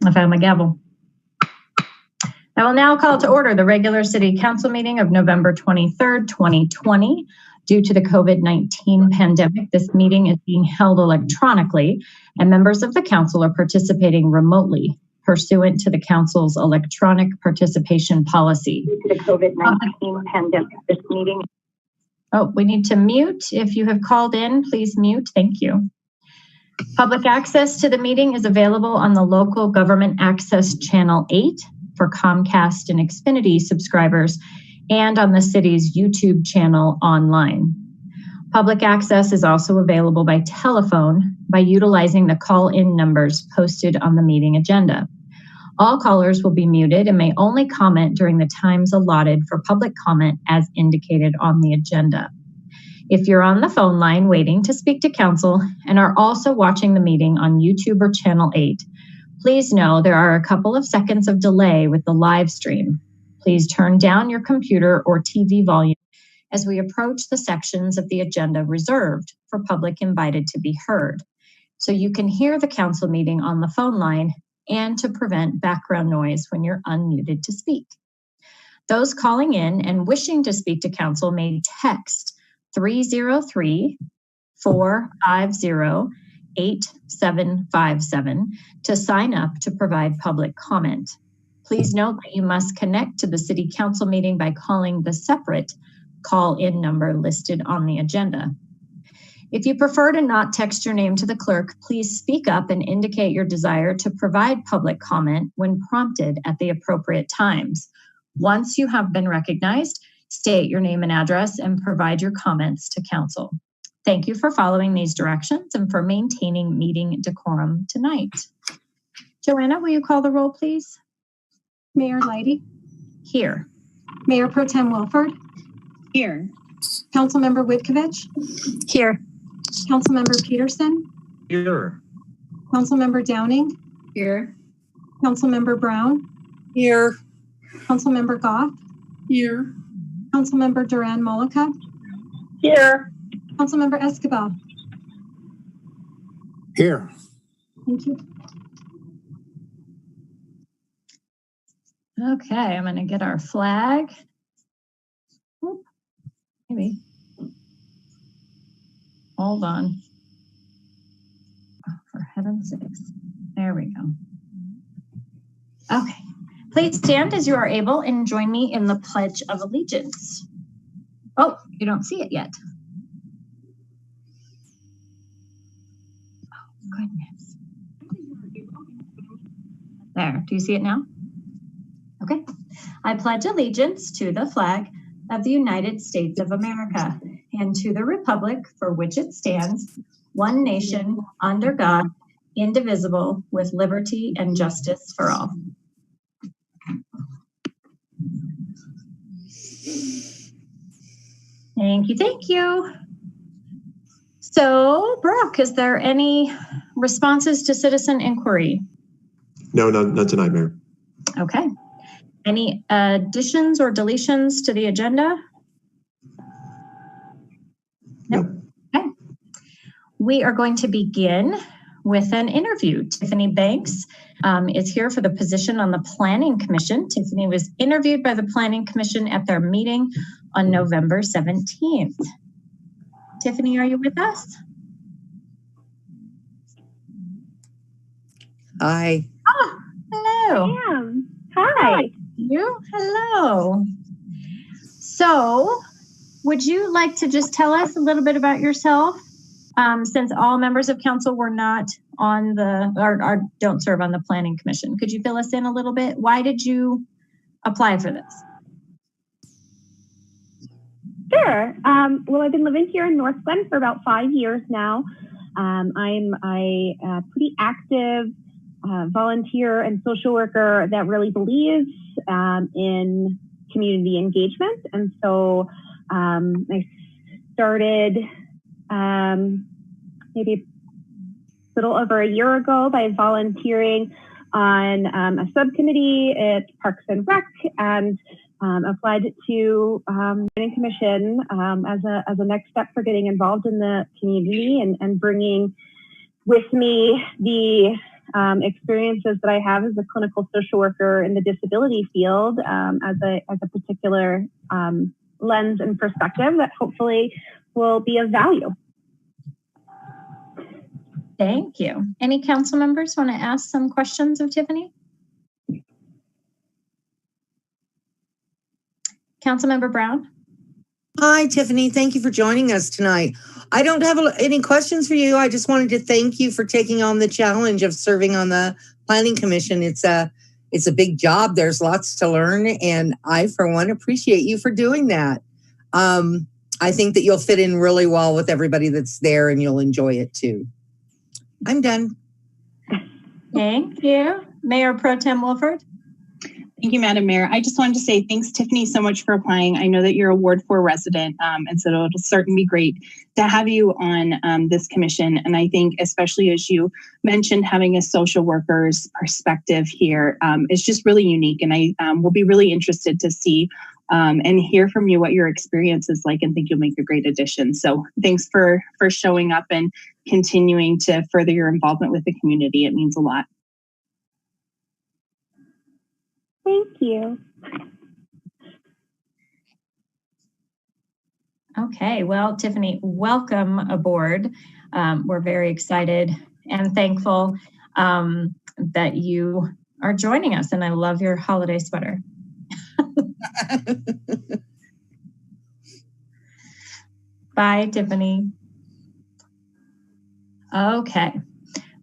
I found my gavel. I will now call to order the regular City Council meeting of November 23rd, 2020. Due to the COVID-19 pandemic, this meeting is being held electronically, and members of the council are participating remotely pursuant to the council's electronic participation policy. Due to the COVID-19 pandemic, this meeting... Oh, we need to mute. If you have called in, please mute. Thank you. Public access to the meeting is available on the local government access channel 8 for Comcast and Xfinity subscribers and on the city's YouTube channel online. Public access is also available by telephone by utilizing the call-in numbers posted on the meeting agenda. All callers will be muted and may only comment during the times allotted for public comment as indicated on the agenda. If you're on the phone line waiting to speak to council and are also watching the meeting on YouTube or Channel 8, please know there are a couple of seconds of delay with the live stream. Please turn down your computer or TV volume as we approach the sections of the agenda reserved for public invited to be heard, so you can hear the council meeting on the phone line and to prevent background noise when you're unmuted to speak. Those calling in and wishing to speak to council may text 303-450-8757 to sign up to provide public comment. Please note that you must connect to the City Council meeting by calling the separate call-in number listed on the agenda. If you prefer to not text your name to the clerk, please speak up and indicate your desire to provide public comment when prompted at the appropriate times. Once you have been recognized, state your name and address and provide your comments to council. Thank you for following these directions and for maintaining meeting decorum tonight. Joanna, will you call the roll, please? Mayor Leidy? Here. Mayor Pro Tem Wilford? Here. Councilmember Witkovich? Here. Councilmember Peterson? Here. Councilmember Downing? Here. Councilmember Brown? Here. Councilmember Goff? Here. Councilmember Duran Mollica? Here. Councilmember Escobar? Here. Thank you. Okay, I'm going to get our flag. Oop, maybe. Hold on. Oh, for heaven's sakes. There we go. Okay. Please stand as you are able and join me in the Pledge of Allegiance. Oh, you don't see it yet. Oh, goodness. There, do you see it now? Okay. I pledge allegiance to the flag of the United States of America and to the republic for which it stands, one nation, under God, indivisible, with liberty and justice for all. Thank you, thank you. So, Brooke, is there any responses to citizen inquiry? No, not tonight, Mayor. Okay. Any additions or deletions to the agenda? No. Okay. We are going to begin with an interview. Tiffany Banks is here for the position on the Planning Commission. Tiffany was interviewed by the Planning Commission at their meeting on November 17th. Tiffany, are you with us? Hi. Oh, hello. I am. Hi. You? Hello. So, would you like to just tell us a little bit about yourself? Since all members of council were not on the, or don't serve on the Planning Commission, could you fill us in a little bit? Why did you apply for this? Sure. Well, I've been living here in Northglenn for about 5 years now. I'm a pretty active volunteer and social worker that really believes in community engagement. And so I started maybe a little over a year ago by volunteering on a subcommittee at Parks and Rec, and applied to Planning Commission as a next step for getting involved in the community and bringing with me the experiences that I have as a clinical social worker in the disability field as a particular lens and perspective that hopefully will be of value. Thank you. Any council members want to ask some questions of Tiffany? Councilmember Brown? Hi, Tiffany. Thank you for joining us tonight. I don't have any questions for you. I just wanted to thank you for taking on the challenge of serving on the Planning Commission. It's a big job. There's lots to learn, and I, for one, appreciate you for doing that. I think that you'll fit in really well with everybody that's there, and you'll enjoy it too. I'm done. Thank you. Mayor Pro Tem Wolford? Thank you, Madam Mayor. I just wanted to say thanks, Tiffany, so much for applying. I know that you're a Ward 4 resident, and so it'll certainly be great to have you on this commission. And I think, especially as you mentioned, having a social worker's perspective here is just really unique. And I will be really interested to see and hear from you what your experience is like, and think you'll make a great addition. So thanks for showing up and continuing to further your involvement with the community. It means a lot. Thank you. Okay, well, Tiffany, welcome aboard. We're very excited and thankful that you are joining us, and I love your holiday sweater. Bye, Tiffany. Okay,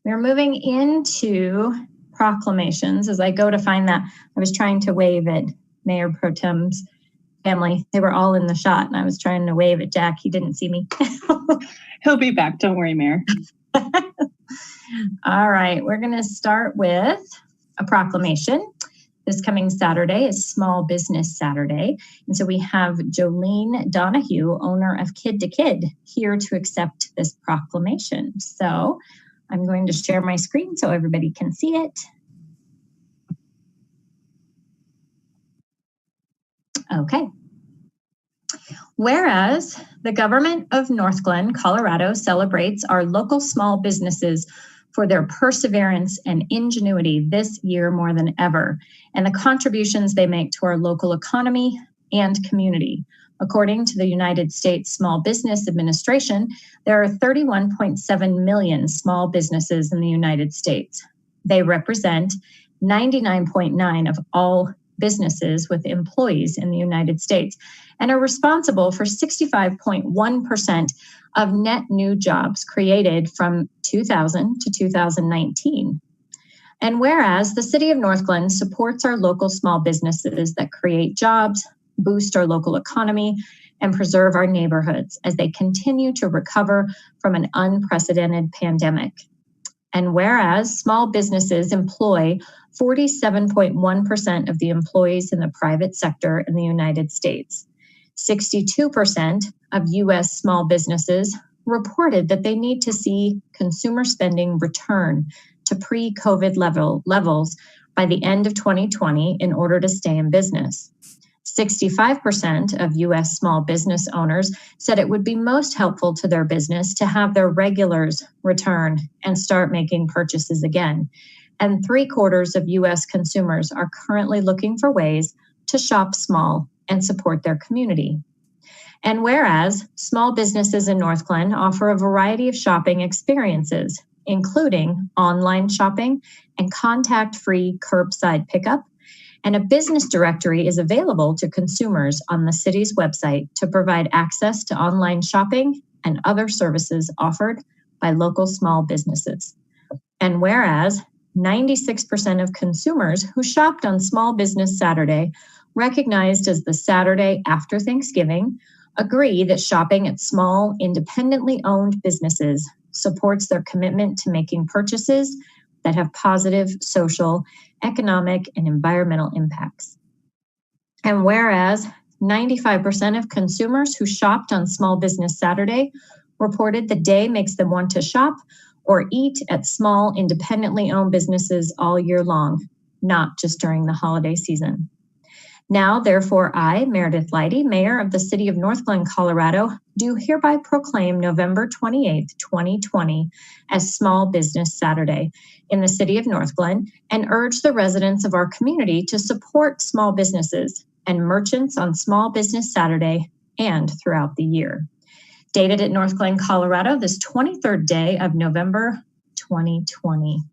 we're moving into proclamations. As I go to find that, I was trying to wave at Mayor Pro Tem's family. They were all in the shot, and I was trying to wave at Jack. He didn't see me. He'll be back. Don't worry, Mayor. All right, we're going to start with a proclamation. This coming Saturday is Small Business Saturday. And so we have Jolene Donahue, owner of Kid to Kid, here to accept this proclamation. So I'm going to share my screen so everybody can see it. Okay. Whereas the government of Northglenn, Colorado celebrates our local small businesses for their perseverance and ingenuity this year more than ever, and the contributions they make to our local economy and community. According to the United States Small Business Administration, there are 31.7 million small businesses in the United States. They represent 99.9% of all businesses with employees in the United States and are responsible for 65.1% of net new jobs created from 2000 to 2019. And whereas the City of Northglenn supports our local small businesses that create jobs, boost our local economy, and preserve our neighborhoods as they continue to recover from an unprecedented pandemic. And whereas small businesses employ 47.1% of the employees in the private sector in the United States, 62% of U.S. small businesses reported that they need to see consumer spending return to pre-COVID levels by the end of 2020 in order to stay in business. 65% of U.S. small business owners said it would be most helpful to their business to have their regulars return and start making purchases again. And 3/4 of U.S. consumers are currently looking for ways to shop small and support their community. And whereas small businesses in Northglenn offer a variety of shopping experiences, including online shopping and contact-free curbside pickup, and a business directory is available to consumers on the city's website to provide access to online shopping and other services offered by local small businesses. And whereas 96% of consumers who shopped on Small Business Saturday, recognized as the Saturday after Thanksgiving, agree that shopping at small, independently owned businesses supports their commitment to making purchases that have positive social, economic, and environmental impacts. And whereas 95% of consumers who shopped on Small Business Saturday reported the day makes them want to shop or eat at small, independently owned businesses all year long, not just during the holiday season. Now, therefore, I, Meredith Leidy, Mayor of the City of Northglenn, Colorado, do hereby proclaim November 28th, 2020 as Small Business Saturday in the City of Northglenn and urge the residents of our community to support small businesses and merchants on Small Business Saturday and throughout the year. Dated at Northglenn, Colorado, this 23rd day of November 2020.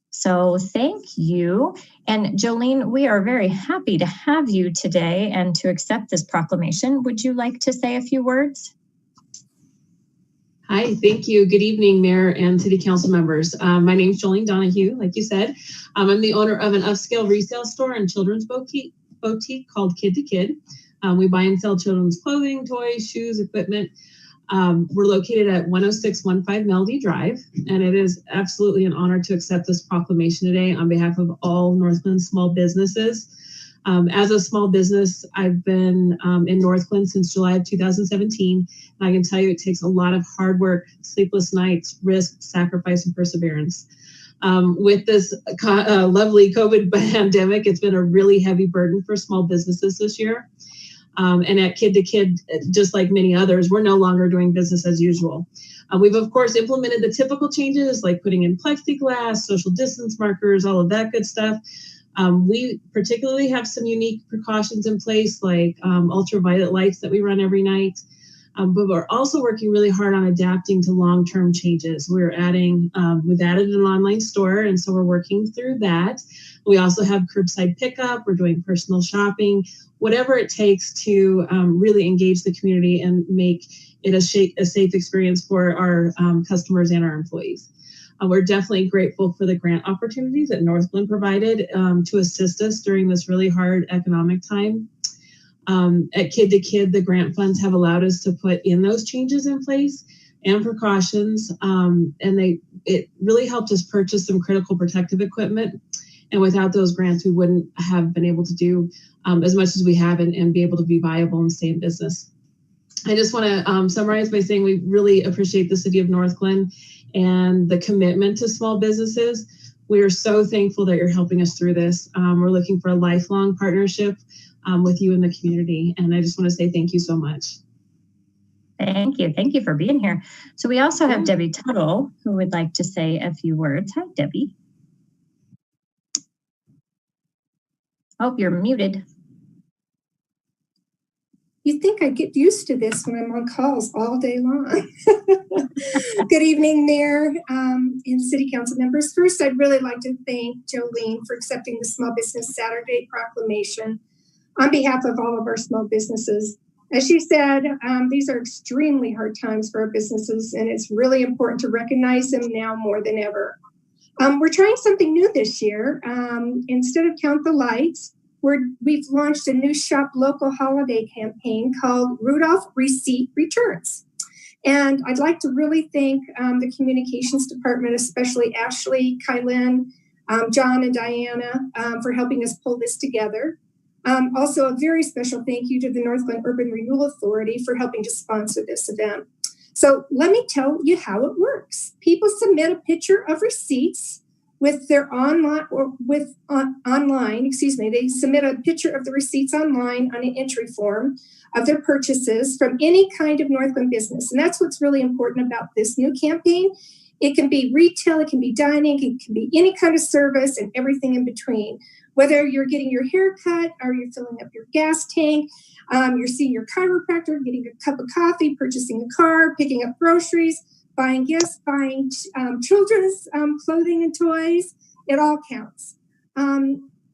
So thank you. And Jolene, we are very happy to have you today and to accept this proclamation. Would you like to say a few words? Hi, thank you. Good evening, Mayor and City Council members. My name is Jolene Donahue, like you said. I'm the owner of an upscale resale store and children's boutique called Kid to Kid. We buy and sell children's clothing, toys, shoes, equipment. We're located at 10615 Melody Drive, and it is absolutely an honor to accept this proclamation today on behalf of all Northglenn small businesses. As a small business, I've been in Northglenn since July of 2017, and I can tell you it takes a lot of hard work, sleepless nights, risk, sacrifice, and perseverance. With this lovely COVID pandemic, it's been a really heavy burden for small businesses this year. And at Kid to Kid, just like many others, we're no longer doing business as usual. We've, of course, implemented the typical changes like putting in plexiglass, social distance markers, all of that good stuff. We particularly have some unique precautions in place like ultraviolet lights that we run every night. But we're also working really hard on adapting to long-term changes. We've added an online store, and so we're working through that. We also have curbside pickup. We're doing personal shopping, whatever it takes to really engage the community and make it a safe experience for our customers and our employees. We're definitely grateful for the grant opportunities that Northglenn provided to assist us during this really hard economic time. At Kid to Kid, the grant funds have allowed us to put in those changes in place and precautions, and it really helped us purchase some critical protective equipment. And without those grants, we wouldn't have been able to do as much as we have and be able to be viable and stay in business. I just want to summarize by saying we really appreciate the City of Northglenn and the commitment to small businesses. We are so thankful that you're helping us through this. We're looking for a lifelong partnership with you in the community. And I just want to say thank you so much. Thank you. Thank you for being here. So we also have Debbie Tuttle, who would like to say a few words. Hi, Debbie. Oh, you're muted. You'd think I'd get used to this when I'm on calls all day long. Good evening, Mayor and City Council members. First, I'd really like to thank Jolene for accepting the Small Business Saturday proclamation on behalf of all of our small businesses. As she said, these are extremely hard times for our businesses, and it's really important to recognize them now more than ever. We're trying something new this year. Instead of Count the Lights, we've launched a new Shop Local holiday campaign called Rudolph Receipt Returns. And I'd like to really thank the communications department, especially Ashley, Kylen, John, and Diana for helping us pull this together. Also, a very special thank you to the Northglenn Urban Renewal Authority for helping to sponsor this event. So let me tell you how it works. People submit a picture of receipts with their they submit a picture of the receipts online on an entry form of their purchases from any kind of Northglenn business. And that's what's really important about this new campaign. It can be retail, it can be dining, it can be any kind of service and everything in between. Whether you're getting your hair cut or you're filling up your gas tank, you're seeing your chiropractor, getting a cup of coffee, purchasing a car, picking up groceries, buying gifts, buying children's clothing and toys, it all counts,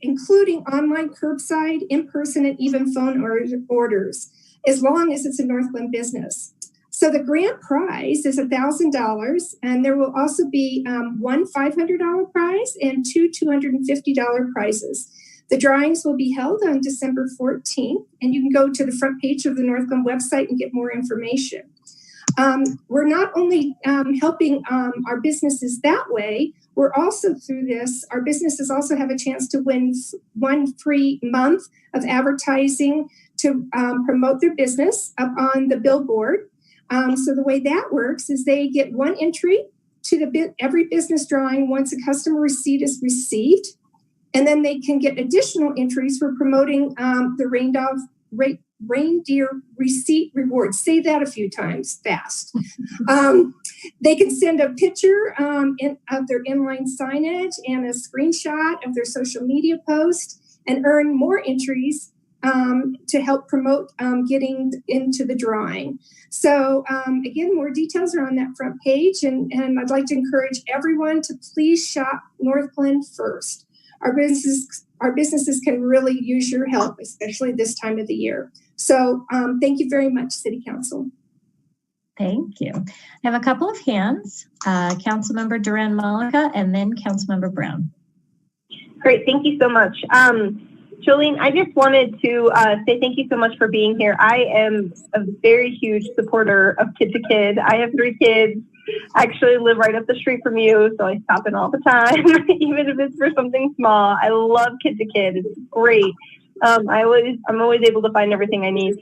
including online, curbside, in-person, and even phone orders, as long as it's a Northglenn business. So the grant prize is $1,000, and there will also be one $500 prize and two $250 prizes. The drawings will be held on December 14th, and you can go to the front page of the Northglenn website and get more information. We're not only helping our businesses that way, we're also through this, our businesses also have a chance to win one free month of advertising to promote their business up on the billboard. So the way that works is they get one entry to every business drawing once a customer receipt is received. And then they can get additional entries for promoting the reindeer receipt rewards. Say that a few times fast. They can send a picture of their inline signage and a screenshot of their social media post and earn more entries to help promote getting into the drawing. So again, more details are on that front page, and I'd like to encourage everyone to please shop Northglenn first. Our businesses can really use your help, especially this time of the year. So thank you very much, City Council. Thank you. I have a couple of hands, Councilmember Duran Malika and then Councilmember Brown. Great, thank you so much. Jolene, I just wanted to say thank you so much for being here. I am a very huge supporter of Kid to Kid. I have 3 kids. I actually live right up the street from you, so I stop in all the time, even if it's for something small. I love Kid to Kid. It's great. I'm always able to find everything I need.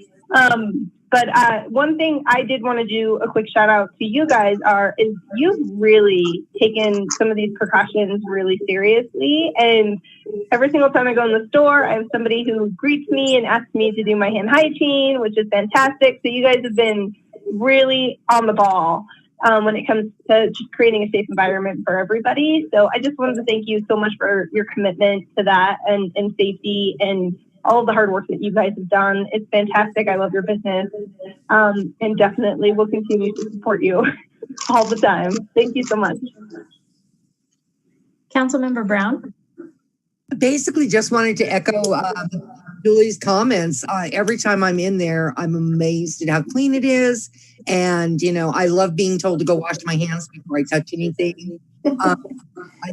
But one thing I did want to do a quick shout out to you guys is you've really taken some of these precautions really seriously. And every single time I go in the store, I have somebody who greets me and asks me to do my hand hygiene, which is fantastic. So you guys have been really on the ball when it comes to just creating a safe environment for everybody. So I just wanted to thank you so much for your commitment to that and safety and all of the hard work that you guys have done. It's fantastic. I love your business, and definitely will continue to support you all the time. Thank you so much. Councilmember Brown. Basically, just wanted to echo Julie's comments. Every time I'm in there, I'm amazed at how clean it is. And, you know, I love being told to go wash my hands before I touch anything. I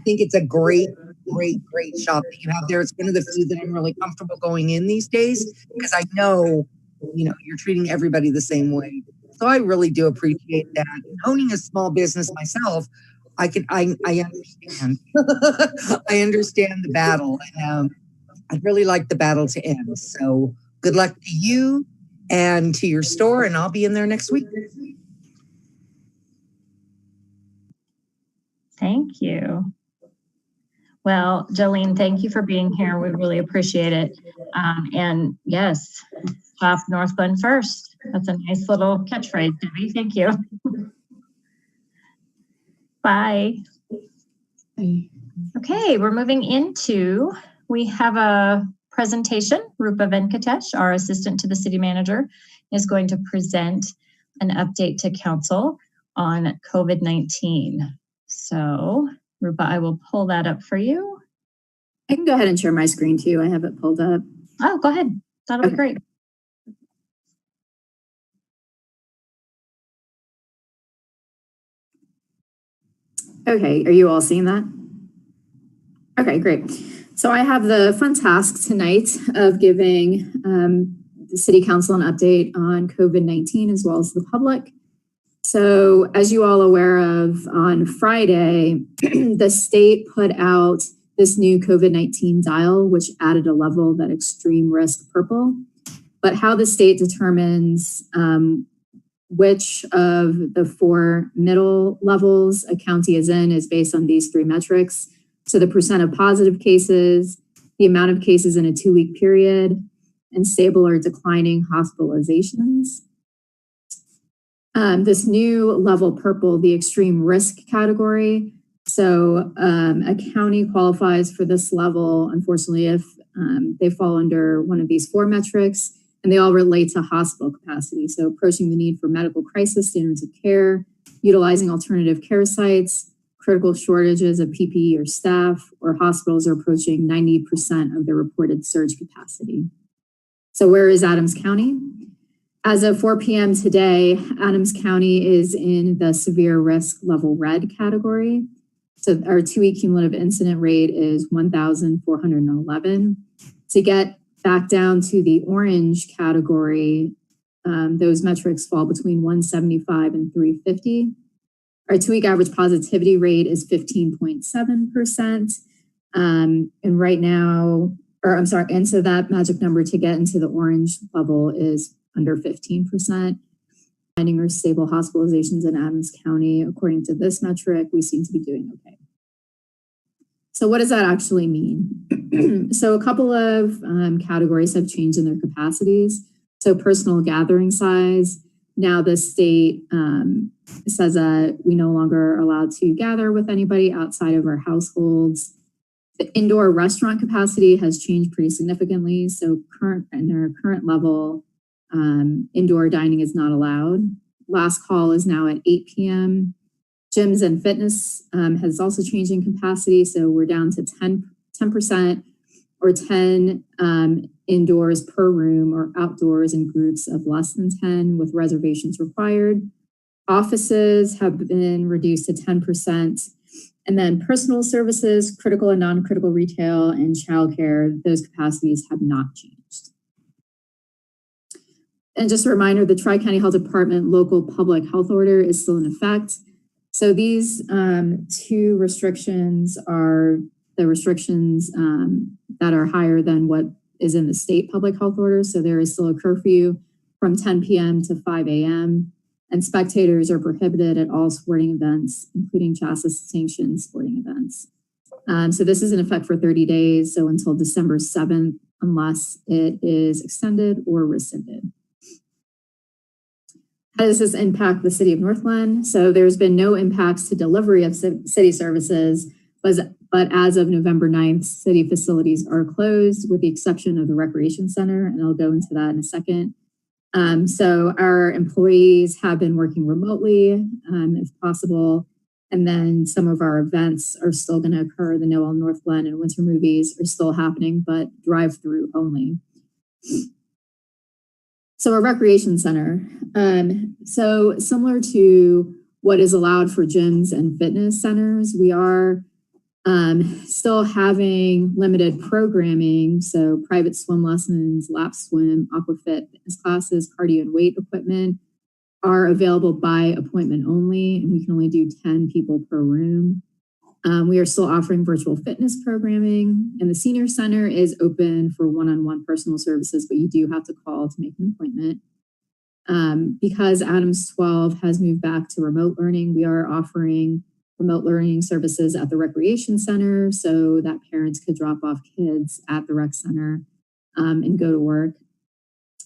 think it's a great shop that you have there. It's one of the few that I'm really comfortable going in these days because I know, you know, you're treating everybody the same way. So I really do appreciate that. Owning a small business myself, I understand. I understand the battle. I'd really like the battle to end. So good luck to you and to your store, and I'll be in there next week. Thank you. Well, Jolene, thank you for being here. We really appreciate it. And yes, shop Northglenn first. That's a nice little catchphrase, Debbie. Thank you. Bye. Okay, we're moving into, we have a presentation. Rupa Venkatesh, our assistant to the city manager, is going to present an update to council on COVID-19. So, Rupa, I will pull that up for you. I can go ahead and share my screen too. I have it pulled up. Oh, go ahead. That'll be great. Okay, are you all seeing that? Okay, great. So I have the fun task tonight of giving the City Council an update on COVID-19 as well as the public. So as you all are aware of, on Friday, the state put out this new COVID-19 dial, which added a level, that extreme risk purple. But how the state determines which of the 4 middle levels a county is in is based on these 3 metrics. So the percent of positive cases, the amount of cases in a 2-week period, and stable or declining hospitalizations. This new level purple, the extreme risk category. So a county qualifies for this level, unfortunately, if they fall under one of these 4 metrics, and they all relate to hospital capacity. So approaching the need for medical crisis standards of care, utilizing alternative care sites, critical shortages of PPE or staff, or hospitals are approaching 90% of their reported surge capacity. So where is Adams County? As of 4 p.m. today, Adams County is in the severe risk level red category. So our 2-week cumulative incident rate is 1,411. To get back down to the orange category, those metrics fall between 175 and 350. Our 2-week average positivity rate is 15.7%. And right now, and so that magic number to get into the orange level is under 15%. Finding or stable hospitalizations in Adams County, according to this metric, we seem to be doing okay. So what does that actually mean? So a couple of categories have changed in their capacities. So personal gathering size. Now the state says that we no longer are allowed to gather with anybody outside of our households. The indoor restaurant capacity has changed pretty significantly. So in our current level, indoor dining is not allowed. Last call is now at 8 p.m. Gyms and fitness has also changed in capacity. So we're down to 10% or 10 indoors per room or outdoors in groups of less than 10 with reservations required. Offices have been reduced to 10%. And then personal services, critical and non-critical retail, and childcare, those capacities have not changed. And just a reminder, the Tri-County Health Department local public health order is still in effect. So these two restrictions are the restrictions that are higher than what is in the state public health order. So there is still a curfew from 10 p.m. to 5 a.m. and spectators are prohibited at all sporting events, including CHASA-sanctioned sporting events. So this is in effect for 30 days, so until December 7th, unless it is extended or rescinded. How does this impact the city of Northglenn? So there's been no impacts to delivery of city services, but as of November 9th, city facilities are closed with the exception of the recreation center, and I'll go into that in a second. So our employees have been working remotely if possible. And then some of our events are still going to occur. The Noel Northglenn and winter movies are still happening, but drive-through only. So a recreation center. So similar to what is allowed for gyms and fitness centers, we are still having limited programming. So private swim lessons, lap swim, aquafit, fitness classes, cardio and weight equipment are available by appointment only, and we can only do 10 people per room. We are still offering virtual fitness programming, and the senior center is open for one-on-one personal services, but you do have to call to make an appointment. Because Adams 12 has moved back to remote learning, we are offering remote learning services at the recreation center so that parents could drop off kids at the rec center and go to work.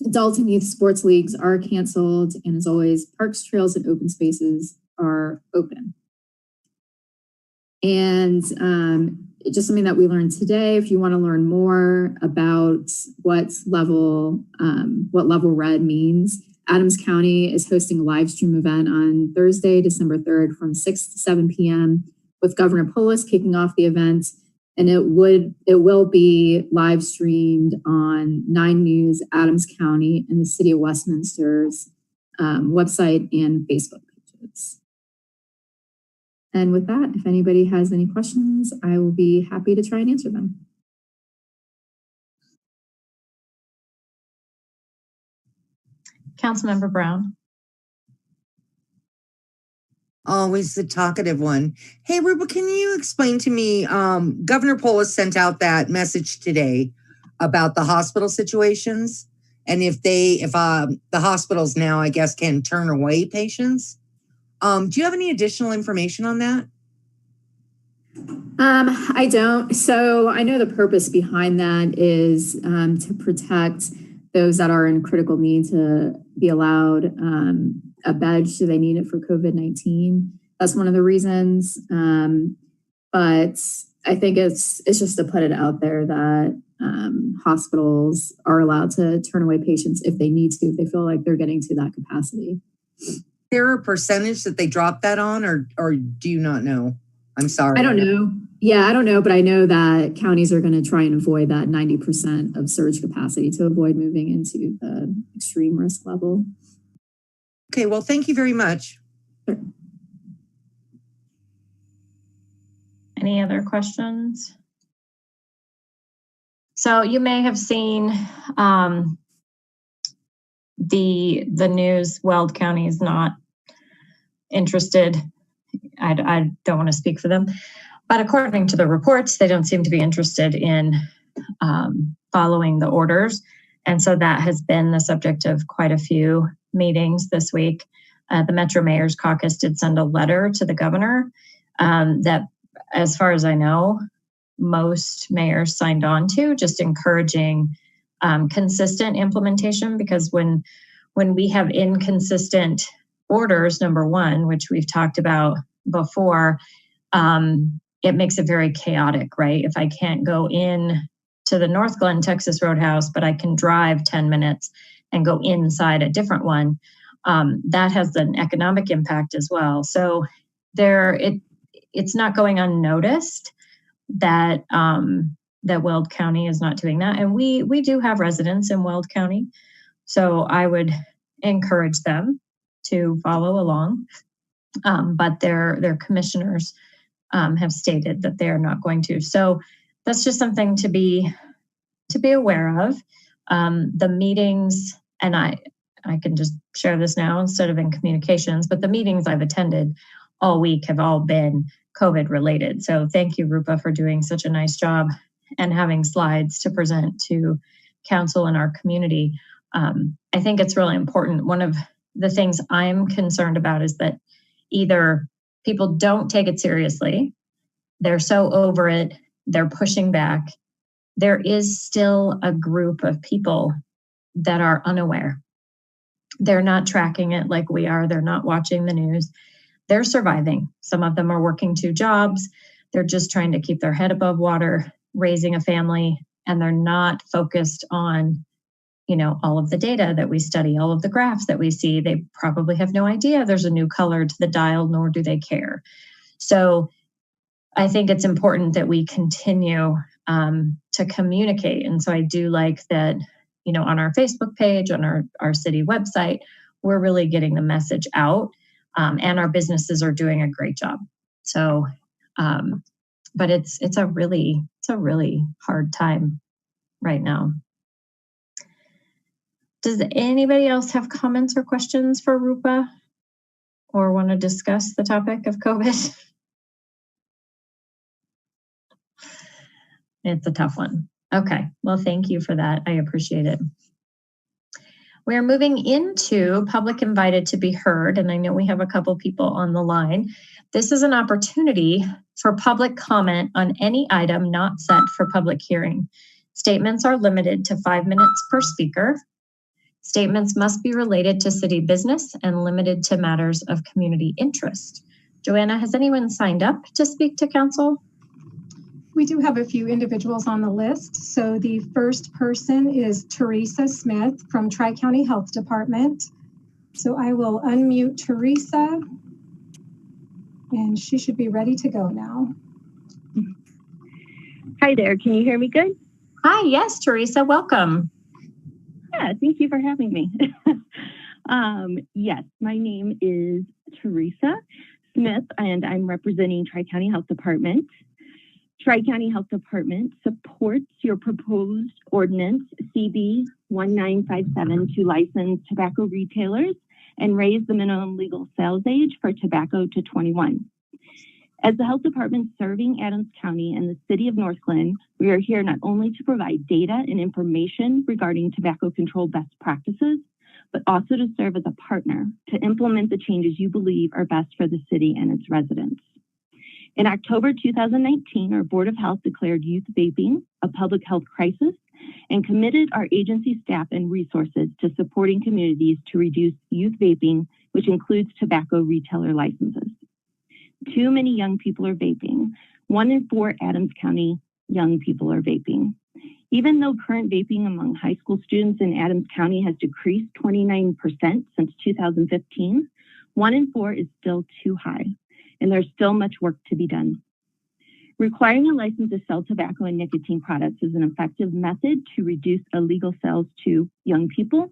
Adult and youth sports leagues are canceled, and as always, parks, trails, and open spaces are open. And just something that we learned today, if you want to learn more about what level red means, Adams County is hosting a live stream event on Thursday, December 3rd from 6 to 7 p.m. with Governor Polis kicking off the event. And it will be live streamed on 9 News, Adams County, and the City of Westminster's website and Facebook pages. And with that, if anybody has any questions, I will be happy to try and answer them. Councilmember Brown. Always the talkative one. Hey, Ruba, can you explain to me, Governor Polis sent out that message today about the hospital situations, and if the hospitals now, I guess, can turn away patients. Do you have any additional information on that? I don't. So I know the purpose behind that is to protect those that are in critical need to be allowed a bed should they need it for COVID-19. That's one of the reasons. But I think it's just to put it out there that hospitals are allowed to turn away patients if they need to, if they feel like they're getting to that capacity. Is there a percentage that they drop that on, or do you not know? I'm sorry. I don't know. Yeah, I don't know, but I know that counties are going to try and avoid that 90% of surge capacity to avoid moving into the extreme risk level. Okay, well, thank you very much. Sure. Any other questions? So you may have seen the news. Weld County is not interested. I don't want to speak for them, but according to the reports, they don't seem to be interested in following the orders. And so that has been the subject of quite a few meetings this week. The Metro Mayor's Caucus did send a letter to the governor that, as far as I know, most mayors signed on to, just encouraging consistent implementation, because when we have inconsistent orders, number one, which we've talked about before, it makes it very chaotic, right? If I can't go in to the Northglenn, Texas Roadhouse, but I can drive 10 minutes and go inside a different one, that has an economic impact as well. So it's not going unnoticed that that Weld County is not doing that. And we do have residents in Weld County, so I would encourage them to follow along. But their commissioners have stated that they are not going to. So that's just something to be aware of. The meetings, and I can just share this now instead of in communications, but the meetings I've attended all week have all been COVID related. So thank you, Rupa, for doing such a nice job and having slides to present to council and our community. I think it's really important. One of the things I'm concerned about is that either people don't take it seriously, they're so over it, they're pushing back. There is still a group of people that are unaware. They're not tracking it like we are. They're not watching the news. They're surviving. Some of them are working 2 jobs. They're just trying to keep their head above water, raising a family, and they're not focused on, all of the data that we study, all of the graphs that we see. They probably have no idea there's a new color to the dial, nor do they care. So I think it's important that we continue to communicate. And so I do like that, on our Facebook page, on our city website, we're really getting the message out, and our businesses are doing a great job. So, but it's a really hard time right now. Does anybody else have comments or questions for Rupa or want to discuss the topic of COVID? It's a tough one. Okay, well, thank you for that. I appreciate it. We are moving into public invited to be heard, and I know we have a couple people on the line. This is an opportunity for public comment on any item not set for public hearing. Statements are limited to 5 minutes per speaker. Statements must be related to city business and limited to matters of community interest. Joanna, has anyone signed up to speak to council? We do have a few individuals on the list. So the first person is Teresa Smith from Tri-County Health Department. So I will unmute Teresa, and she should be ready to go now. Hi there, can you hear me good? Hi, yes, Teresa, welcome. Yeah, thank you for having me. Yes, my name is Teresa Smith, and I'm representing Tri-County Health Department. Tri-County Health Department supports your proposed ordinance CB 1957 to license tobacco retailers and raise the minimum legal sales age for tobacco to 21. As the health department serving Adams County and the city of Northglenn, we are here not only to provide data and information regarding tobacco control best practices, but also to serve as a partner to implement the changes you believe are best for the city and its residents. In October 2019, our Board of Health declared youth vaping a public health crisis and committed our agency staff and resources to supporting communities to reduce youth vaping, which includes tobacco retailer licenses. Too many young people are vaping. 1 in 4 Adams County young people are vaping. Even though current vaping among high school students in Adams County has decreased 29% since 2015, 1 in 4 is still too high, and there's still much work to be done. Requiring a license to sell tobacco and nicotine products is an effective method to reduce illegal sales to young people.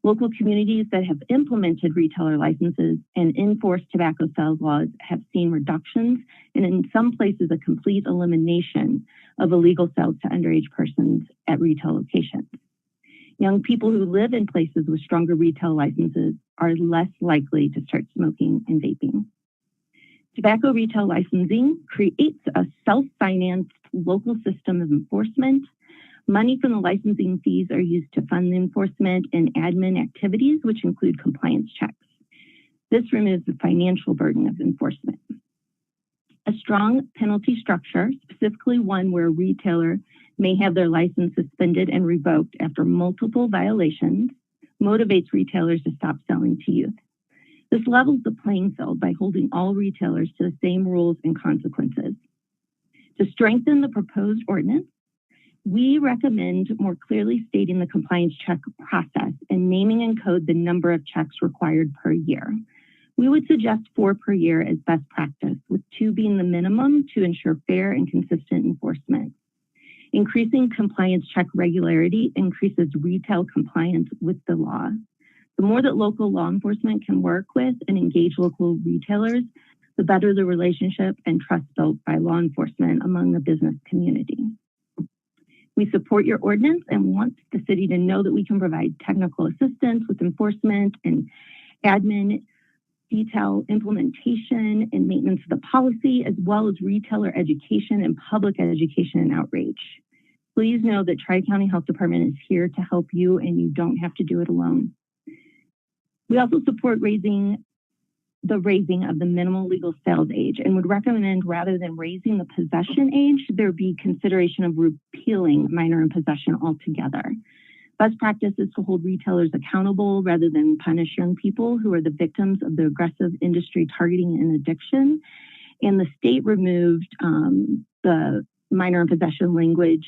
Local communities that have implemented retailer licenses and enforced tobacco sales laws have seen reductions and in some places a complete elimination of illegal sales to underage persons at retail locations. Young people who live in places with stronger retail licenses are less likely to start smoking and vaping. Tobacco retail licensing creates a self-financed local system of enforcement. Money from the licensing fees are used to fund the enforcement and admin activities, which include compliance checks. This removes the financial burden of enforcement. A strong penalty structure, specifically one where a retailer may have their license suspended and revoked after multiple violations, motivates retailers to stop selling to youth. This levels the playing field by holding all retailers to the same rules and consequences. To strengthen the proposed ordinance, we recommend more clearly stating the compliance check process and naming in code the number of checks required per year. We would suggest 4 per year as best practice, with 2 being the minimum to ensure fair and consistent enforcement. Increasing compliance check regularity increases retail compliance with the law. The more that local law enforcement can work with and engage local retailers, the better the relationship and trust built by law enforcement among the business community. We support your ordinance and want the city to know that we can provide technical assistance with enforcement and admin, detail implementation and maintenance of the policy, as well as retailer education and public education and outreach. Please know that Tri-County Health Department is here to help you and you don't have to do it alone. We also support raising of the minimum legal sales age and would recommend, rather than raising the possession age, there be consideration of repealing minor in possession altogether. Best practice is to hold retailers accountable rather than punish young people who are the victims of the aggressive industry targeting and addiction. And the state removed the minor in possession language,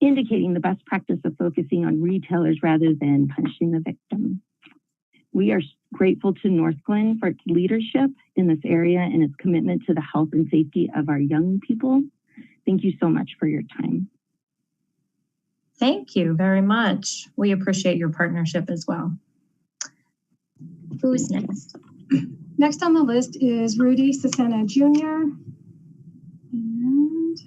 indicating the best practice of focusing on retailers rather than punishing the victim. We are grateful to Northglenn for its leadership in this area and its commitment to the health and safety of our young people. Thank you so much for your time. Thank you very much. We appreciate your partnership as well. Who's next? Next on the list is Rudy Cesena Jr. And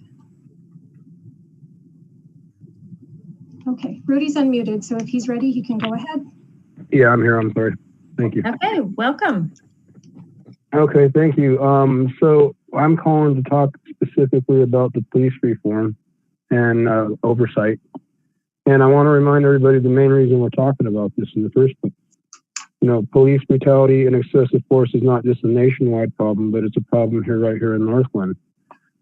okay, Rudy's unmuted, so if he's ready, he can go ahead. Yeah, I'm here. I'm sorry. Thank you. Okay, welcome. Okay, thank you. So I'm calling to talk specifically about the police reform and oversight. And I want to remind everybody the main reason we're talking about this in the first place. You know, police brutality and excessive force is not just a nationwide problem, but it's a problem right here in Northglenn.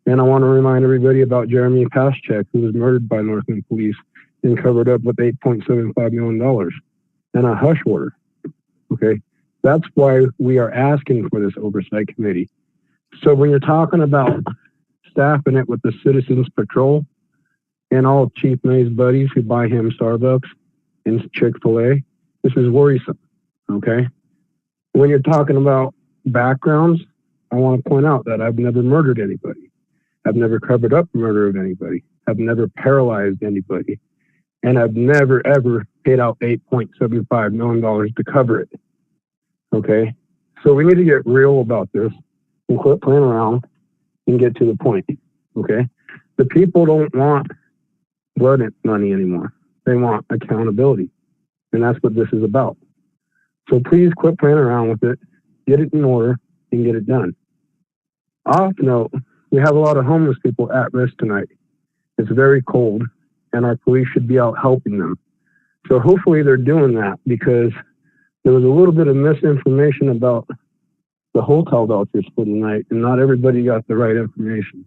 And I want to remind everybody about Jeremy Paschek, who was murdered by Northglenn police and covered up with $8.75 million and a hush order. Okay, that's why we are asking for this oversight committee. So when you're talking about staffing it with the Citizens Patrol and all Chief May's buddies who buy him Starbucks and Chick-fil-A, this is worrisome. Okay, when you're talking about backgrounds, I want to point out that I've never murdered anybody. I've never covered up murder of anybody. I've never paralyzed anybody. And I've never, ever paid out $8.75 million to cover it. Okay? So we need to get real about this and quit playing around and get to the point. Okay? The people don't want blood money anymore. They want accountability. And that's what this is about. So please quit playing around with it, get it in order, and get it done. Off note, we have a lot of homeless people at risk tonight. It's very cold, and our police should be out helping them. So hopefully they're doing that, because there was a little bit of misinformation about the hotel vouchers for tonight, and not everybody got the right information.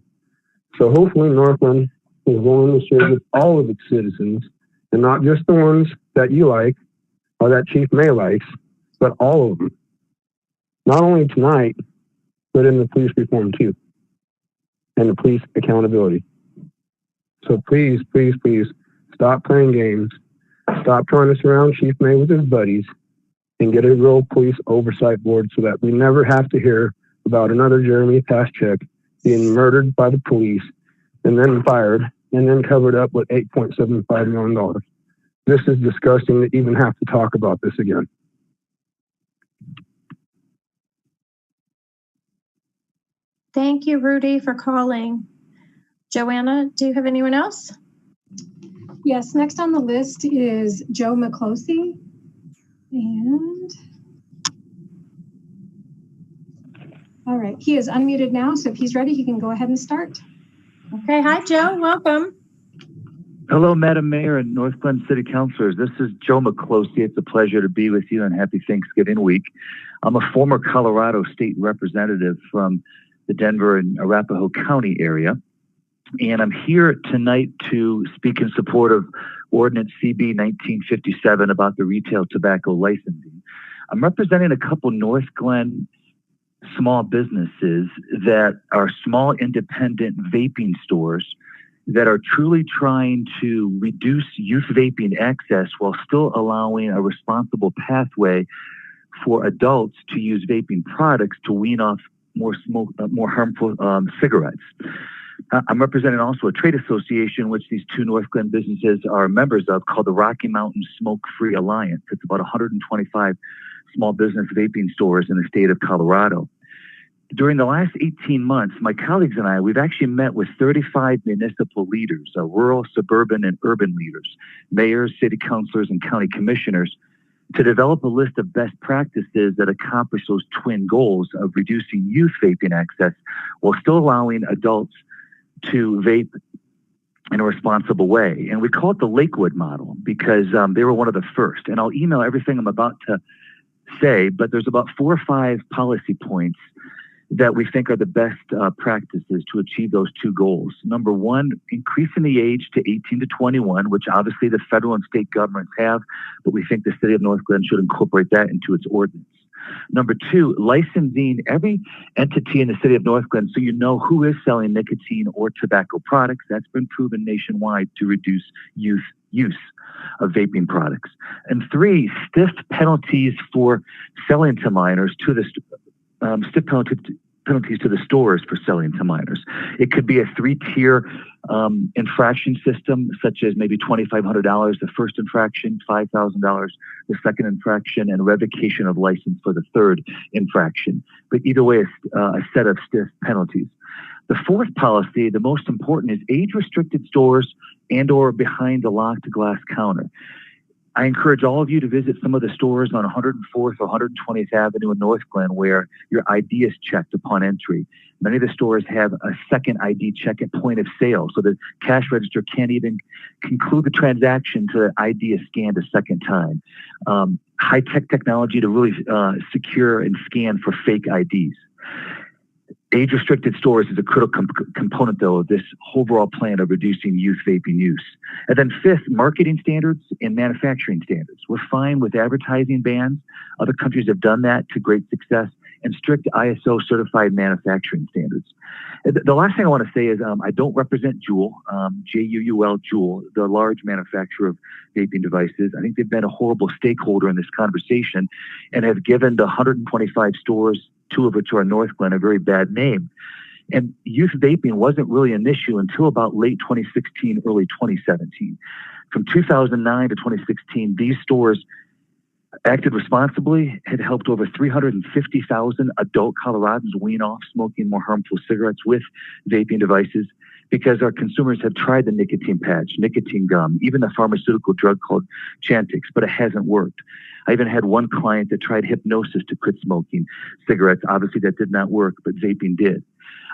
So hopefully Northglenn is willing to share with all of its citizens, and not just the ones that you like or that Chief May likes, but all of them. Not only tonight, but in the police reform too, and the police accountability. So please, please, please stop playing games. Stop trying to surround Chief May with his buddies and get a real police oversight board so that we never have to hear about another Jeremy Paschek being murdered by the police and then fired and then covered up with $8.75 million. This is disgusting to even have to talk about this again. Thank you, Rudy, for calling. Joanna, do you have anyone else? Yes, next on the list is Joe McClosey. And all right, he is unmuted now, so if he's ready, he can go ahead and start. Okay, hi, Joe, welcome. Hello, Madam Mayor and Northglenn City Councilors. This is Joe McClosey. It's a pleasure to be with you, and happy Thanksgiving week. I'm a former Colorado state representative from the Denver and Arapahoe County area. And I'm here tonight to speak in support of Ordinance CB 1957 about the retail tobacco licensing. I'm representing a couple Northglenn small businesses that are small independent vaping stores that are truly trying to reduce youth vaping access while still allowing a responsible pathway for adults to use vaping products to wean off more harmful cigarettes. I'm representing also a trade association, which these two Northglenn businesses are members of, called the Rocky Mountain Smoke-Free Alliance. It's about 125 small business vaping stores in the state of Colorado. During the last 18 months, my colleagues and I, we've actually met with 35 municipal leaders, rural, suburban, and urban leaders, mayors, city councilors, and county commissioners, to develop a list of best practices that accomplish those twin goals of reducing youth vaping access while still allowing adults to vape in a responsible way. And we call it the Lakewood model because they were one of the first. And I'll email everything I'm about to say, but there's about 4 or 5 policy points that we think are the best practices to achieve those two goals. Number one, increasing the age to 18 to 21, which obviously the federal and state governments have, but we think the city of Northglenn should incorporate that into its ordinance. Number two, licensing every entity in the city of Northglenn so you know who is selling nicotine or tobacco products. That's been proven nationwide to reduce youth use of vaping products. And three, stiff penalties for selling to minors to the stiff penalties to the stores for selling to minors. It could be a 3-tier infraction system, such as maybe $2,500 the first infraction, $5,000 the second infraction, and revocation of license for the third infraction. But either way, a set of stiff penalties. The fourth policy, the most important, is age-restricted stores and or behind the locked glass counter. I encourage all of you to visit some of the stores on 104th or 120th Avenue in Northglenn where your ID is checked upon entry. Many of the stores have a second ID check at point of sale, so the cash register can't even conclude the transaction until the ID is scanned a second time. High-tech technology to really secure and scan for fake IDs. Age-restricted stores is a critical component, though, of this overall plan of reducing youth vaping use. And then fifth, marketing standards and manufacturing standards. We're fine with advertising bans. Other countries have done that to great success, and strict ISO certified manufacturing standards. The last thing I want to say is I don't represent Juul, J-U-U-L, Juul, the large manufacturer of vaping devices. I think they've been a horrible stakeholder in this conversation and have given the 125 stores, 2 of which are in Northglenn, a very bad name. And youth vaping wasn't really an issue until about late 2016, early 2017. From 2009 to 2016, these stores acted responsibly, had helped over 350,000 adult Coloradans wean off smoking more harmful cigarettes with vaping devices because our consumers have tried the nicotine patch, nicotine gum, even the pharmaceutical drug called Chantix, but it hasn't worked. I even had one client that tried hypnosis to quit smoking cigarettes. Obviously, that did not work, but vaping did.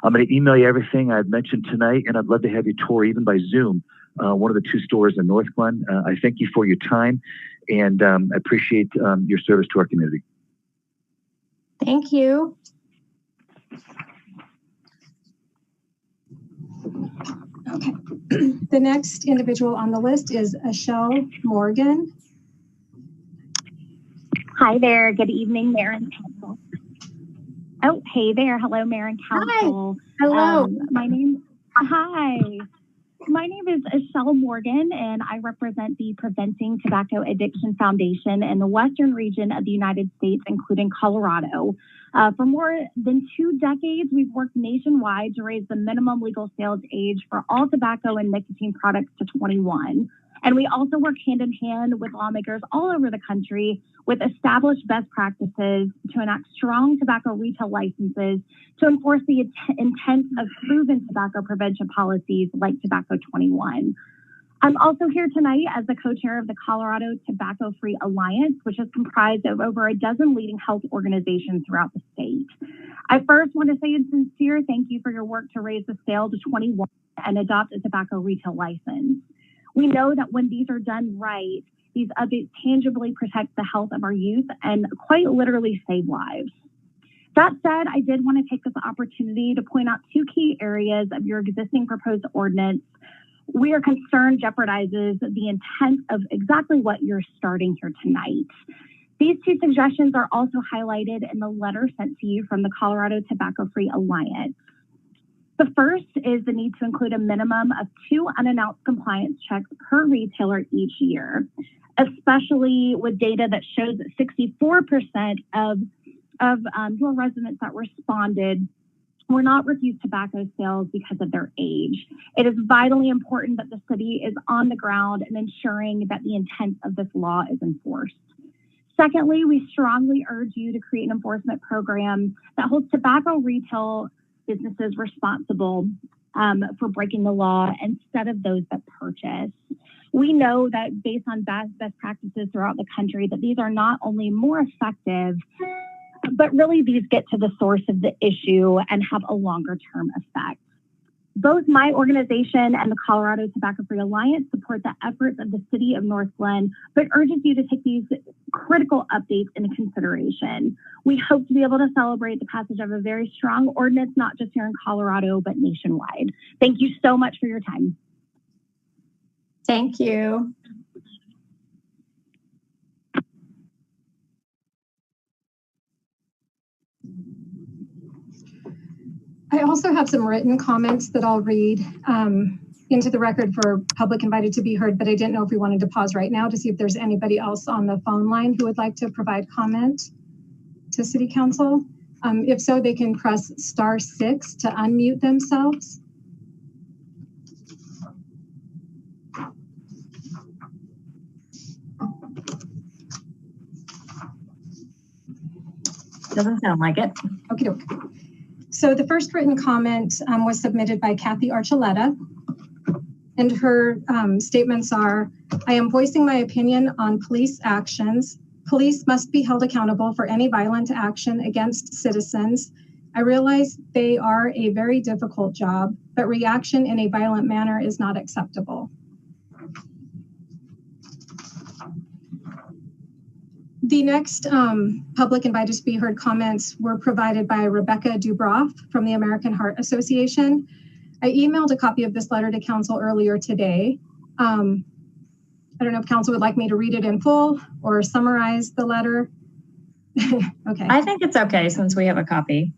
I'm going to email you everything I've mentioned tonight, and I'd love to have you tour, even by Zoom, one of the 2 stores in Northglenn. I thank you for your time, and I appreciate your service to our community. Thank you. Okay. The next individual on the list is Ashelle Morgan. Hi there. Good evening, Mayor and Council. Oh, hey there. Hello, Mayor and Council. Hi. Hello. Hi. My name is Ashelle Morgan, and I represent the Preventing Tobacco Addiction Foundation in the western region of the United States, including Colorado. For more than 2 decades, we've worked nationwide to raise the minimum legal sales age for all tobacco and nicotine products to 21. And we also work hand in hand with lawmakers all over the country with established best practices to enact strong tobacco retail licenses to enforce the intent of proven tobacco prevention policies like Tobacco 21. I'm also here tonight as the co-chair of the Colorado Tobacco Free Alliance, which is comprised of over a dozen leading health organizations throughout the state. I first want to say a sincere thank you for your work to raise the scale to 21 and adopt a tobacco retail license. We know that when these are done right, these updates tangibly protect the health of our youth and quite literally save lives. That said, I did want to take this opportunity to point out two key areas of your existing proposed ordinance we are concerned jeopardizes the intent of exactly what you're starting here tonight. These two suggestions are also highlighted in the letter sent to you from the Colorado Tobacco-Free Alliance. The first is the need to include a minimum of 2 unannounced compliance checks per retailer each year, especially with data that shows that 64% of your residents that responded were not refused tobacco sales because of their age. It is vitally important that the city is on the ground and ensuring that the intent of this law is enforced. Secondly, we strongly urge you to create an enforcement program that holds tobacco retail businesses responsible for breaking the law instead of those that purchase. We know that based on best practices throughout the country, that these are not only more effective, but really these get to the source of the issue and have a longer term effect. Both my organization and the Colorado Tobacco-Free Alliance support the efforts of the city of Northglenn, but urges you to take these critical updates into consideration. We hope to be able to celebrate the passage of a very strong ordinance, not just here in Colorado, but nationwide. Thank you so much for your time. Thank you. I also have some written comments that I'll read into the record for public invited to be heard, but I didn't know if we wanted to pause right now to see if there's anybody else on the phone line who would like to provide comment to City Council. If so, they can press *6 to unmute themselves. Doesn't sound like it. Okay. So the first written comment was submitted by Kathy Archuleta, and her statements are, I am voicing my opinion on police actions. Police must be held accountable for any violent action against citizens. I realize they are a very difficult job, but reaction in a violent manner is not acceptable. The next public invited to be heard comments were provided by Rebecca Dubroff from the American Heart Association. I emailed a copy of this letter to council earlier today. I don't know if council would like me to read it in full or summarize the letter. Okay. I think it's okay since we have a copy.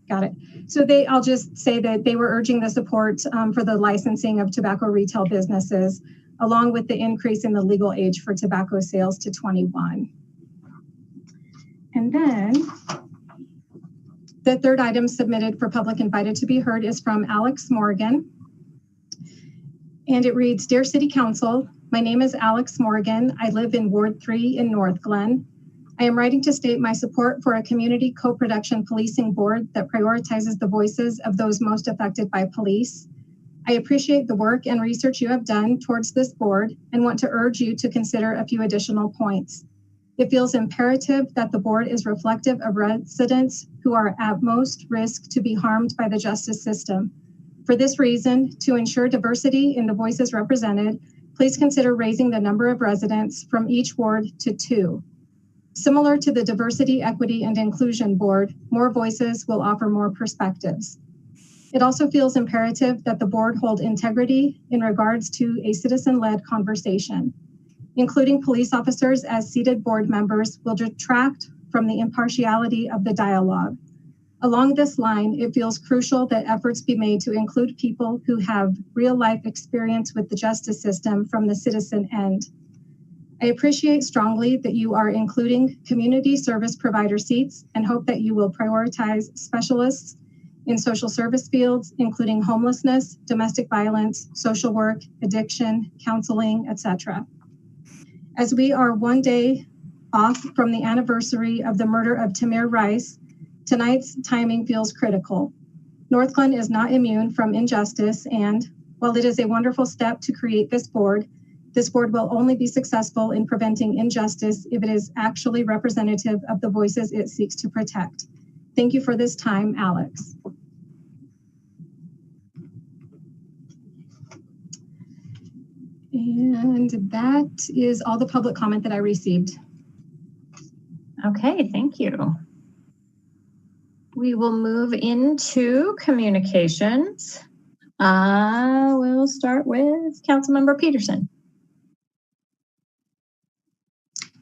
Got it. So I'll just say that they were urging the support for the licensing of tobacco retail businesses, along with the increase in the legal age for tobacco sales to 21. And then the third item submitted for public invited to be heard is from Alex Morgan. And it reads, Dear City Council, my name is Alex Morgan. I live in Ward 3 in Northglenn. I am writing to state my support for a community co-production policing board that prioritizes the voices of those most affected by police. I appreciate the work and research you have done towards this board and want to urge you to consider a few additional points. It feels imperative that the board is reflective of residents who are at most risk to be harmed by the justice system. For this reason, to ensure diversity in the voices represented, please consider raising the number of residents from each ward to 2. Similar to the Diversity, Equity, and Inclusion Board, more voices will offer more perspectives. It also feels imperative that the board hold integrity in regards to a citizen-led conversation. Including police officers as seated board members will detract from the impartiality of the dialogue. Along this line, it feels crucial that efforts be made to include people who have real-life experience with the justice system from the citizen end. I appreciate strongly that you are including community service provider seats and hope that you will prioritize specialists in social service fields, including homelessness, domestic violence, social work, addiction, counseling, etc. As we are one day off from the anniversary of the murder of Tamir Rice, tonight's timing feels critical. Northglenn is not immune from injustice, and while it is a wonderful step to create this board will only be successful in preventing injustice if it is actually representative of the voices it seeks to protect. Thank you for this time, Alex. And that is all the public comment that I received. Okay, thank you. we will move into communications. We'll start with Councilmember Peterson.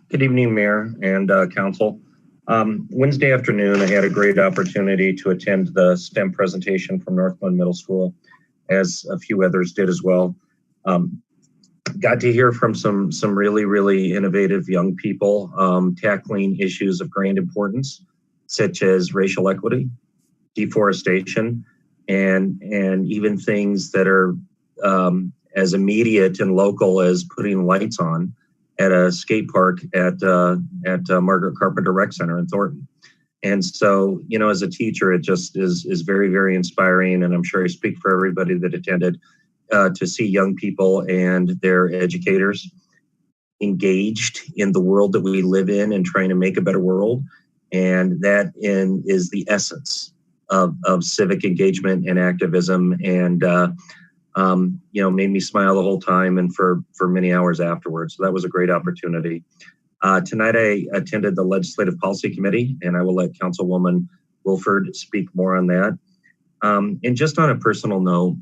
Good evening, Mayor and Council. Wednesday afternoon, I had a great opportunity to attend the STEM presentation from Northglenn Middle School, as a few others did as well. Got to hear from some really, really innovative young people tackling issues of grand importance, such as racial equity, deforestation, and even things that are as immediate and local as putting lights on at a skate park at Margaret Carpenter Rec Center in Thornton. And so, you know, as a teacher, it just is very, very inspiring. And I'm sure I speak for everybody that attended to see young people and their educators engaged in the world that we live in and trying to make a better world. And that is the essence of civic engagement and activism. And you know, made me smile the whole time and for many hours afterwards. So that was a great opportunity. Tonight I attended the Legislative Policy Committee, and I will let Councilwoman Wilford speak more on that. And just on a personal note,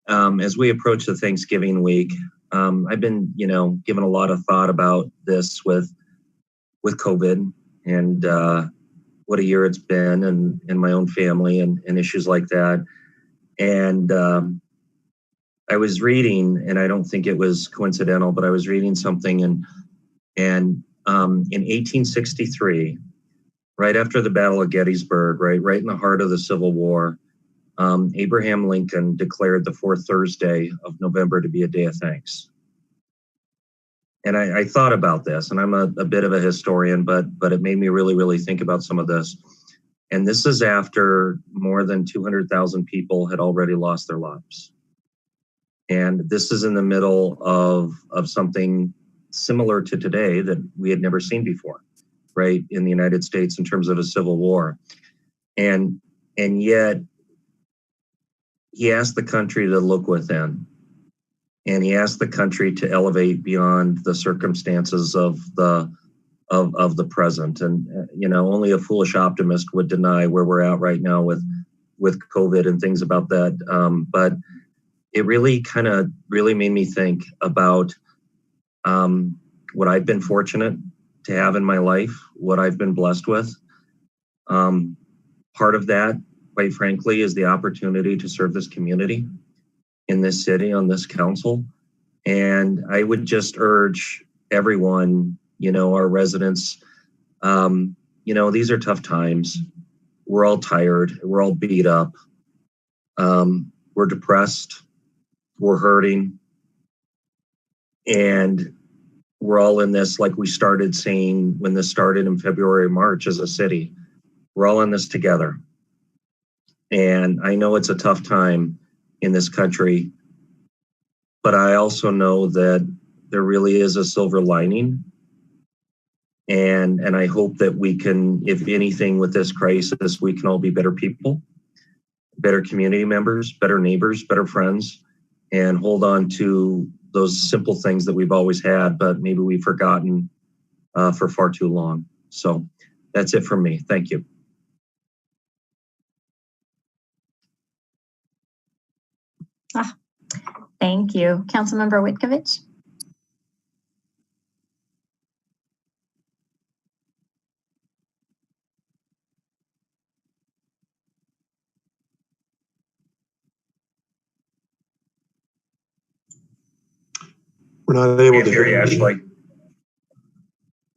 as we approach the Thanksgiving week, I've been, you know, giving a lot of thought about this with COVID and what a year it's been, and my own family and issues like that. And I was reading, and I don't think it was coincidental, but I was reading something, and in 1863, right after the Battle of Gettysburg, right in the heart of the Civil War, Abraham Lincoln declared the fourth Thursday of November to be a day of thanks. And I thought about this, and I'm a bit of a historian, but it made me really, really think about some of this. And this is after more than 200,000 people had already lost their lives. And this is in the middle of something similar to today that we had never seen before, right, in the United States in terms of a civil war. And yet he asked the country to look within, and he asked the country to elevate beyond the circumstances of the present. And you know, only a foolish optimist would deny where we're at right now with COVID and things about that. But it really made me think about what I've been fortunate to have in my life, what I've been blessed with. Part of that, quite frankly, is the opportunity to serve this community in this city, on this council. And I would just urge everyone, you know, our residents, you know, these are tough times. We're all tired. We're all beat up. We're depressed. We're hurting. And we're all in this, like we started saying when this started in February, March as a city. We're all in this together. And I know it's a tough time in this country, but I also know that there really is a silver lining. And I hope that we can, if anything, with this crisis, we can all be better people, better community members, better neighbors, better friends, and hold on to those simple things that we've always had, but maybe we've forgotten for far too long. So that's it from me. Thank you. Thank you. Councilmember Witkovich. We're not able to hear you, Ashley.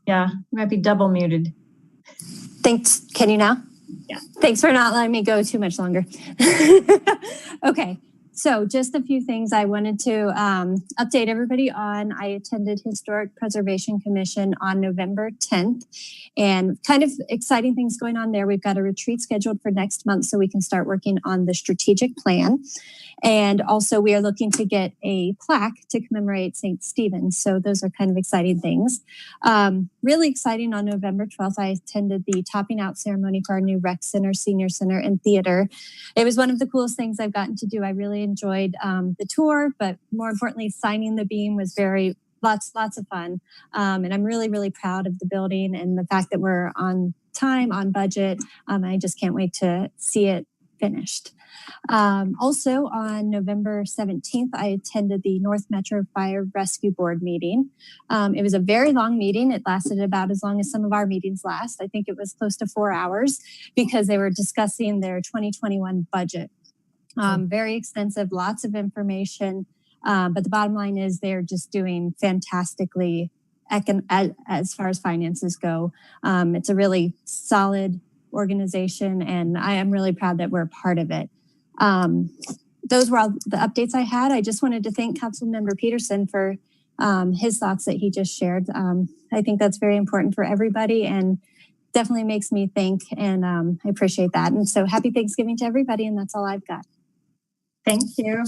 Yeah, you might be double muted. Thanks. Can you now? Yeah. Thanks for not letting me go too much longer. Okay. So just a few things I wanted to update everybody on. I attended Historic Preservation Commission on November 10th, and kind of exciting things going on there. We've got a retreat scheduled for next month so we can start working on the strategic plan. And also we are looking to get a plaque to commemorate St. Stephen's. So those are kind of exciting things. Really exciting, on November 12th, I attended the topping out ceremony for our new rec center, senior center, and theater. It was one of the coolest things I've gotten to do. I really enjoyed the tour, but more importantly, signing the beam was lots of fun. And I'm really, really proud of the building and the fact that we're on time, on budget. I just can't wait to see it finished. Also on November 17th, I attended the North Metro Fire Rescue Board meeting. It was a very long meeting. It lasted about as long as some of our meetings last. I think it was close to 4 hours because they were discussing their 2021 budget. Very extensive, lots of information. But the bottom line is they're just doing fantastically as far as finances go. It's a really solid organization, and I am really proud that we're a part of it. Those were all the updates I had. I just wanted to thank Councilmember Peterson for his thoughts that he just shared. I think that's very important for everybody and definitely makes me think, and I appreciate that. And so happy Thanksgiving to everybody, and that's all I've got. Thank you.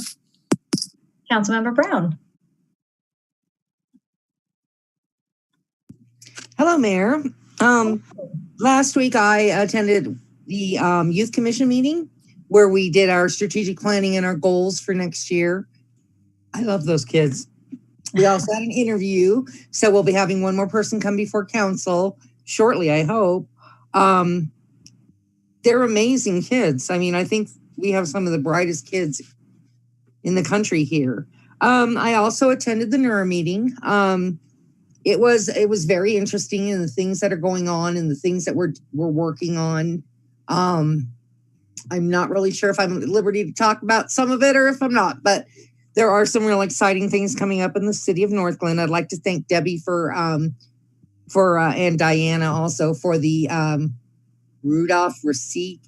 Councilmember Brown. Hello, Mayor. Last week I attended the Youth Commission meeting where we did our strategic planning and our goals for next year. I love those kids. We also had an interview, so we'll be having one more person come before council shortly, I hope. They're amazing kids. I mean, I think we have some of the brightest kids in the country here. I also attended the NERA meeting. It was very interesting in the things that are going on and the things that we're working on. I'm not really sure if I'm at liberty to talk about some of it or if I'm not, but there are some real exciting things coming up in the city of Northglenn. I'd like to thank Debbie for and Diana also for the Rudolph Receipt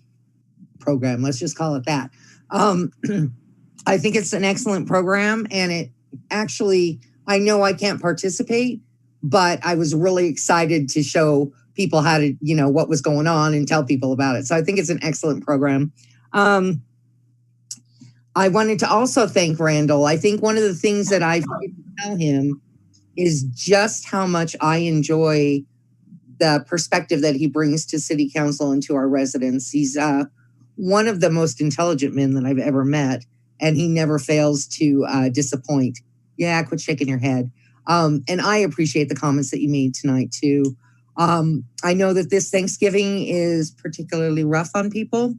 program. Let's just call it that. I think it's an excellent program, and it actually, I know I can't participate, but I was really excited to show people how to, what was going on and tell people about it. So I think it's an excellent program. I wanted to also thank Randall. I think one of the things that I tell him is just how much I enjoy the perspective that he brings to city council and to our residents. He's one of the most intelligent men that I've ever met, and he never fails to disappoint. Yeah, quit shaking your head. And I appreciate the comments that you made tonight too. I know that this Thanksgiving is particularly rough on people.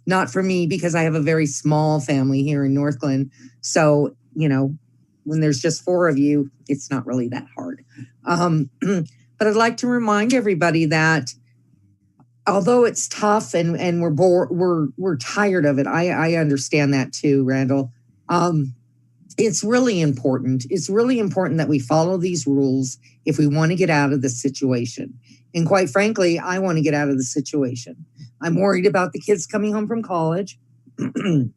Not for me, because I have a very small family here in Northglenn. So, when there's just 4 of you, it's not really that hard. But I'd like to remind everybody that although it's tough and we're bored, we're tired of it. I understand that too, Randall. It's really important. It's really important that we follow these rules if we want to get out of this situation. And quite frankly, I want to get out of the situation. I'm worried about the kids coming home from college and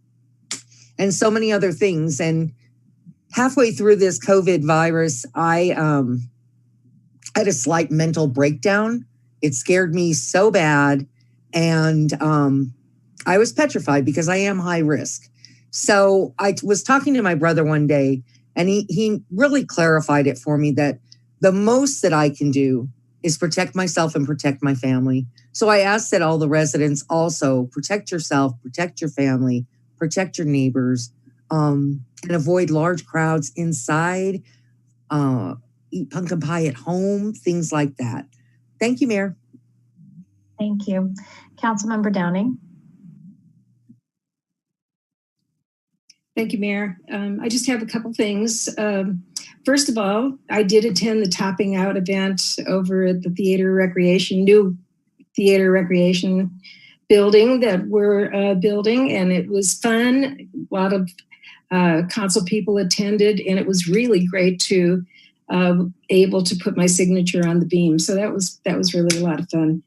so many other things. And halfway through this COVID virus, I had a slight mental breakdown. It scared me so bad. And I was petrified because I am high risk. So I was talking to my brother one day, and he really clarified it for me that the most that I can do is protect myself and protect my family. So I asked that all the residents also protect yourself, protect your family, protect your neighbors, and avoid large crowds inside, eat pumpkin pie at home, things like that. Thank you, Mayor. Thank you. Councilmember Downing. Thank you, Mayor. I just have a couple things. First of all, I did attend the Topping Out event over at the new theater recreation building that we're building, and it was fun. A lot of council people attended, and it was really great to able to put my signature on the beam. So that was really a lot of fun.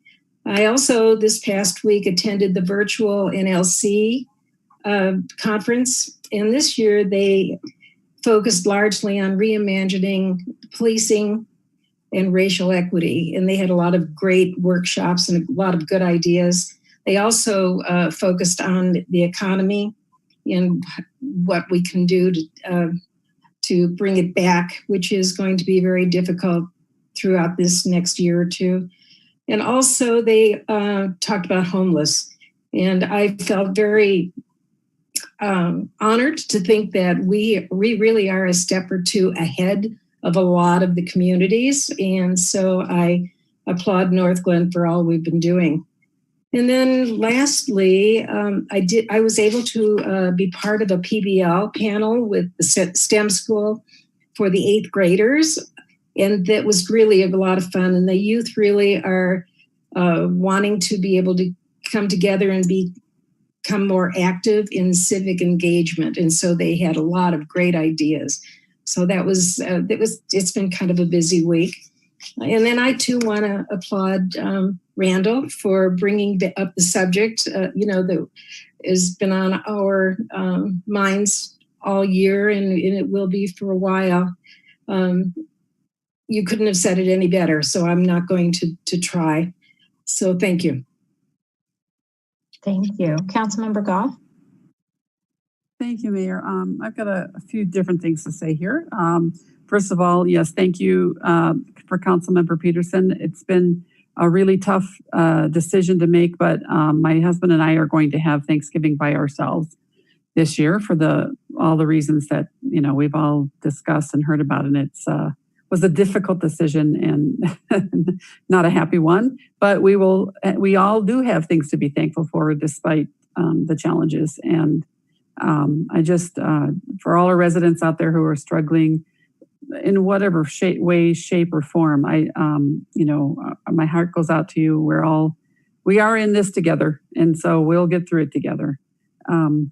I also this past week attended the virtual NLC conference. And this year they focused largely on reimagining policing and racial equity. And they had a lot of great workshops and a lot of good ideas. They also focused on the economy and what we can do to bring it back, which is going to be very difficult throughout this next year or two. And also they talked about homeless. And I felt very honored to think that we really are a step or two ahead of a lot of the communities. And so I applaud Northglenn for all we've been doing. And then lastly, I was able to be part of a PBL panel with the STEM school for the 8th graders. And that was really a lot of fun. And the youth really are wanting to be able to come together and become more active in civic engagement. And so they had a lot of great ideas. So it's been kind of a busy week. And then I too want to applaud Randall for bringing up the subject, that has been on our minds all year, and it will be for a while. You couldn't have said it any better, so I'm not going to try. So thank you. Thank you. Councilmember Goff. Thank you, Mayor. I've got a few different things to say here. First of all, yes, thank you for Councilmember Peterson. It's been a really tough decision to make, but my husband and I are going to have Thanksgiving by ourselves this year for all the reasons that we've all discussed and heard about, and it's was a difficult decision and not a happy one. But we all do have things to be thankful for despite the challenges. And I just for all our residents out there who are struggling in whatever way, shape, or form, my heart goes out to you. We are in this together, and so we'll get through it together. And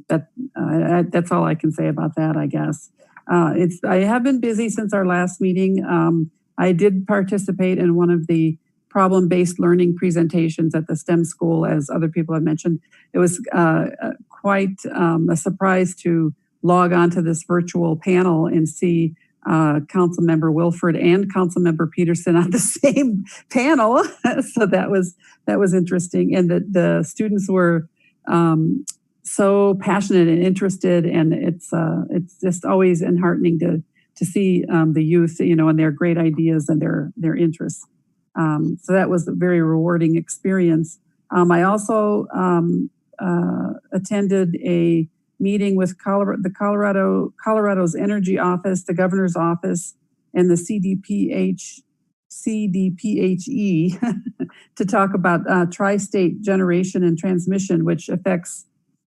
that's all I can say about that, I guess. I have been busy since our last meeting. I did participate in one of the problem-based learning presentations at the STEM school, as other people have mentioned. It was quite a surprise to log on to this virtual panel and see Councilmember Wilford and Councilmember Peterson on the same panel. So that was interesting, and the students were so passionate and interested, and it's just always enheartening to see the youth, and their great ideas and their interests. So that was a very rewarding experience. I also attended a meeting with Colorado's Energy Office, the Governor's Office, and the CDPHE to talk about tri-state generation and transmission, which affects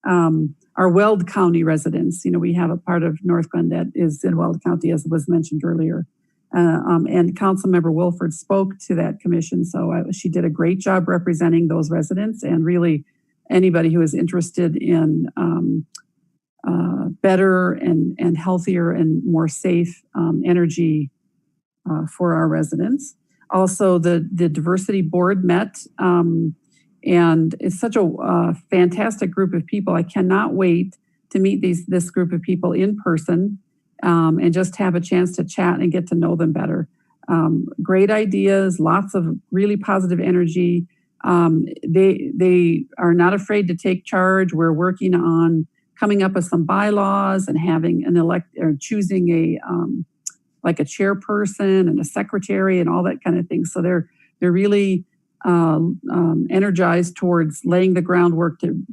our Weld County residents. We have a part of Northglenn that is in Weld County, as was mentioned earlier. And Councilmember Wilford spoke to that commission, so she did a great job representing those residents, and really anybody who is interested in better and healthier and more safe energy for our residents. Also, the diversity board met, and it's such a fantastic group of people. I cannot wait to meet this group of people in person and just have a chance to chat and get to know them better. Great ideas, lots of really positive energy. They are not afraid to take charge. We're working on coming up with some bylaws and having choosing a chairperson and a secretary and all that kind of thing. So they're really energized towards laying the groundwork to